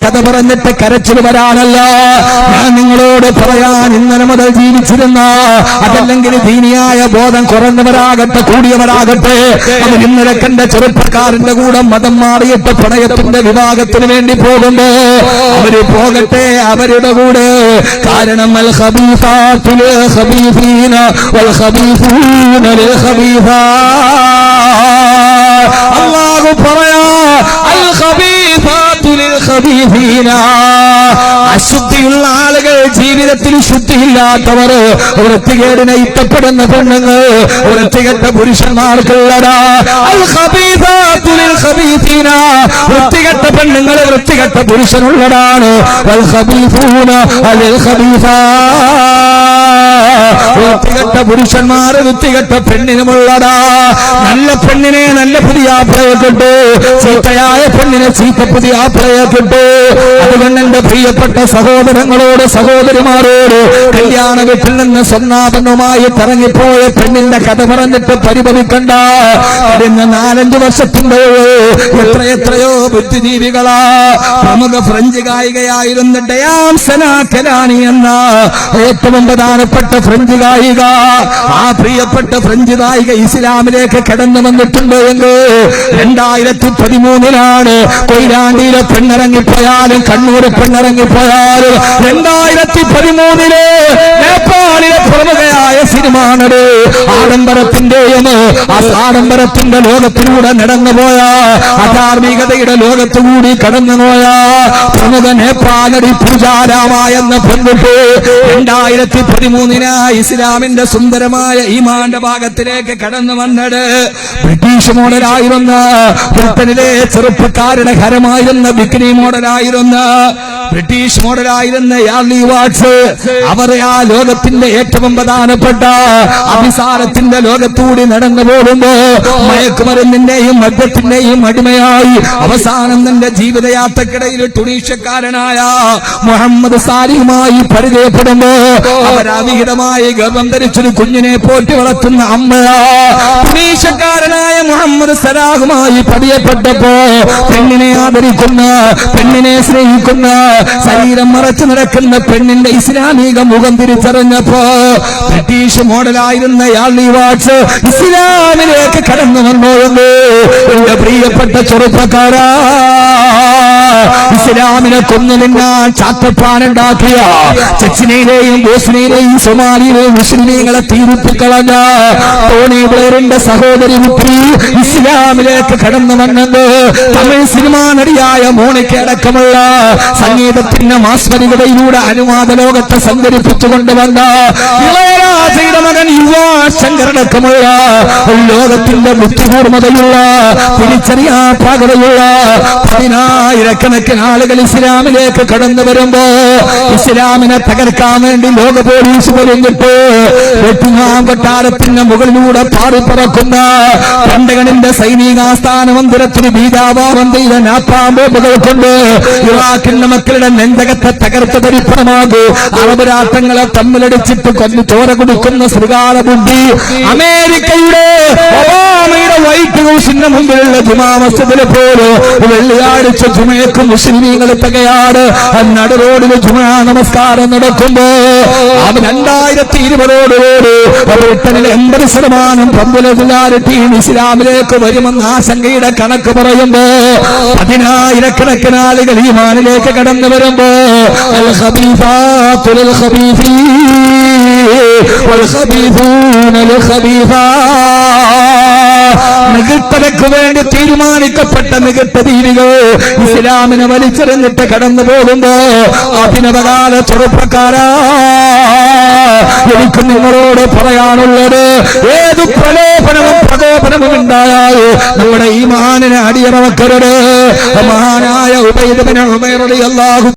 കഥ പറഞ്ഞിട്ട് കരച്ചിൽ വരാനല്ല ഞാൻ നിങ്ങളോട് പറയാൻ. ഇന്നലെ മുതൽ ജീവിച്ചിരുന്ന അതല്ലെങ്കിൽ ദീനിയായ ബോധം കുറഞ്ഞവരാകട്ടെ കൂടിയവരാകട്ടെ, അവർ ഇന്നലെ കണ്ട ചെറുപ്പക്കാരന്റെ കൂടെ മതം മാറിയിട്ട് പ്രണയത്തിന്റെ വിവാഹത്തിന് വേണ്ടി പോകുമ്പോ അവര് പോകട്ടെ അവരുടെ കൂടെ. കാരണം അൽ ഖബീസാതു ലിൽ ഖബീസീന വൽ ഖബീസൂന ലിൽ ഖബീസാത്ത്. അല്ലാഹു പറയാ അൽ ഖബീസാതു ലിൽ ഖബീസീന. അശുദ്ധിയുള്ള ആളുകൾ, ജീവിതത്തിൽ ശുദ്ധിയില്ലാത്തവർ, വൃത്തികേടിനെ ഇഷ്ടപ്പെടുന്ന പെണ്ണുങ്ങൾ, വൃത്തികെട്ട പുരുഷന്മാർക്കുള്ളതാ അൽ ഖബീസാതു ലിൽ ഖബീസീന. വൃത്തികെട്ട പെണ്ണുങ്ങൾ, വൃത്തികെട്ട പുരുഷനുള്ളതാണ്. വൽ ഖബീസൂന ലിൽ ഖബീസാത്ത്. വൃത്തികെട്ട പുരുഷന്മാർ വൃത്തികെട്ട പെണ്ണിനുമുള്ളതാ. നല്ല പെണ്ണിനെ നല്ല പുതിയ ആപ്ലയെ കിട്ടു, ചീത്തയായ പെണ്ണിനെ ചീത്ത പുതിയ ആപ്ലയെ കിട്ടു. അതുകൊണ്ട് എന്റെ പ്രിയപ്പെട്ട സഹോദരങ്ങളോട് സഹോദരിമാരോട്, കല്യാണ വീട്ടിൽ നിന്ന് സ്വപ്നാപന്നവുമായി ഇറങ്ങിപ്പോയ പെണ്ണിന്റെ കഥ പറഞ്ഞിട്ട് പരിഭവിക്കണ്ട. കഴിഞ്ഞ 4-5 വർഷത്തിന്റെ എത്രയോ ബുദ്ധിജീവികളാ. പ്രമുഖ ഫ്രഞ്ച് ഗായികയായിരുന്ന ഡയാൻ സെനാ കെലാനി എന്ന ഏറ്റവും പ്രധാനപ്പെട്ട ഫ്രഞ്ച് ഗായിക, ആ പ്രിയപ്പെട്ട ഫ്രഞ്ച് ഗായിക ഇസ്ലാമിലേക്ക് കടന്നു വന്നിട്ടുണ്ട് എന്ന് 2013 കൊയിലാണ്ടിയിലെ പെണ്ണിറങ്ങിപ്പോയാലും കണ്ണൂർ പെണ്ണിറങ്ങിപ്പോയാലും 2013 നേപ്പാളിലെ പ്രമുഖയായ സിനിമാനട് ആഡംബരത്തിന്റെയും ആഡംബരത്തിന്റെ ലോകത്തിലൂടെ നടന്നുപോയ അധാർമികതയുടെ ലോകത്തുകൂടി കടന്നുപോയ പ്രമുഖ നേപ്പാളി പൂജാരാമ എന്ന പെൺകുട്ടി 2013 ഇസ്ലാമിന്റെ സുന്ദരമായ ഈമാന്റെ ഭാഗത്തിലേക്ക് കടന്നു വന്നത് ബ്രിട്ടീഷ് മോഡലായിരുന്ന ബ്രിട്ടനിലെ ചെറുപ്പക്കാരുടെ ഹരമായിരുന്ന ബിക്കിനി മോഡലായിരുന്ന ബ്രിട്ടീഷ് മോഡലായിരുന്ന യാർലി വാട്സ്. അവർ ആ ലോകത്തിന്റെ ഏറ്റവും പ്രധാനപ്പെട്ട അഭിസാരത്തിന്റെ ലോകത്തൂടി നടന്നു പോകുമ്പോ മയക്കുമരുന്നിന്റെയും മദ്യത്തിന്റെയും അടിമയായി അവസാനം തന്റെ ജീവിതയാത്രക്കിടയിൽ ടുണീഷ്യക്കാരനായ മുഹമ്മദ് സാലിഹുമായി പരിചയപ്പെടുമ്പോ അവരവിഹിതമായി ഗർഭം ധരിച്ചൊരു കുഞ്ഞിനെ പോറ്റി വളർത്തുന്ന അമ്മയാ. ടുണീഷ്യക്കാരനായ മുഹമ്മദ് സലാഹുമായി പരിചയപ്പെട്ടപ്പോ പെണ്ണിനെ ആദരിക്കുന്ന, പെണ്ണിനെ സ്നേഹിക്കുന്ന, ശരീരം മറച്ചു നടക്കുന്ന പെണ്ണിന്റെ ഇസ്ലാമിക മുഖം തിരിച്ചറിഞ്ഞപ്പോ ബ്രിട്ടീഷ് മോഡലായിരുന്ന യാർലി വാട്സ് ഇസ്ലാമിലേക്ക് കടന്നു വന്നോയെന്ന് എന്റെ പ്രിയപ്പെട്ട ചെറുപ്പക്കാരാ. ഇസ്ലാമിനെ കൊന്നുനിന്നാൻ ചാത്തപ്പാനുണ്ടാക്കിയ ചെച്ചിനയിലെയും ബോസ്നിയയിലെയും സൊമാലിയിലെയും മുസ്ലിമീങ്ങളെ തീരുപ്പിക്കളഞ്ഞ ടോണി ബ്ലെയറിന്റെ സഹോദരി പുത്രി ഇസ്ലാമിലേക്ക് കടന്നു വന്നത് തമിഴ് സിനിമാ നടിയായ മോണിക്ക അടക്കമുള്ള സംഗീതത്തിന്റെ മാസ്മരികതയിലൂടെ അനുവാദ ലോകത്തെ സഞ്ചരിപ്പിച്ചുകൊണ്ടുവന്ന ഇളയരാജയുടെ മകൻ യുവാശങ്കരടക്കമുള്ള ലോകത്തിന്റെ ബുദ്ധിപൂർമ്മതയുള്ള തിരിച്ചറിയാ പാകതയുള്ള 10,000-കണക്കിന് ആളുകൾ ഇസ്ലാമിലേക്ക് കടന്നു വരുമ്പോ ഇസ്ലാമിനെ തകർക്കാൻ വേണ്ടി ലോക പോലീസ് പറഞ്ഞിട്ട് വെട്ടിങ്ങാം കൊട്ടാരത്തിന്റെ മുകളിലൂടെ പാറിപ്പറക്കുന്ന പെന്തഗണിന്റെ സൈനികാസ്ഥാന മന്ദിരത്തിന് ബീജാവാരം ചെയ്ത നാപ്പാം ബോംബുകൾ കൊണ്ട് ഇറാഖിന്റെ മക്കളുടെ നെഞ്ചകത്തെ തകർത്ത തരിപ്പണമാകൂ. അറബ് രാഷ്ട്രങ്ങളെ തമ്മിലടിച്ചിട്ട് കൊല്ലു ചോര കുടിക്കുന്ന ശൃഗാല ബുദ്ധി അമേരിക്കയുടെ ഒബാമയുടെ വൈറ്റ് ഹൗസിന്റെ മുമ്പിലുള്ള ജുമാ മസ്ജിദിലെ പോലെ വെള്ളിയാഴ്ച ജുമയ്ക്ക് മുസ്ലിമീങ്ങൾ തികയാണ്. നട റോഡിൽ ജുമാ നമസ്കാരം നടക്കുമ്പോ 2020 ബ്രിട്ടനിൽ 80% പോപ്പുലാരിറ്റി ഇസ്ലാമിലേക്ക് വരുമെന്ന ആശങ്കയുടെ കണക്ക് പറയുമ്പോ 10,000-കണക്കിന് ആളുകൾ ഈമാനിലേക്ക് കടന്നു വരുമ്പോ അൽ ഖബീസാതു ലിൽ ഖബീസീൻ വൽ ഖബീസൂന ലിൽ ഖബീസാത്ത്. മികത്തതയ്ക്ക് വേണ്ടി തീരുമാനിക്കപ്പെട്ട മികത്ത ദീനികൾ ഇസ്ലാമിനെ വലിച്ചെറിഞ്ഞിട്ട് കടന്നു പോകുമ്പോ അഭിനവകാല ചെറുപ്പക്കാരാ, എനിക്ക് നിങ്ങളോട് പറയാനുള്ളത് ഏത് പ്രലോഭനവും പ്രകോപനവും ഉണ്ടായാൽ നമ്മുടെ ഈമാനിനെ അടിയറവക്കരുത്. മഹാനായ ഉബൈദ് ബിൻ ഉമൈർ റളിയല്ലാഹു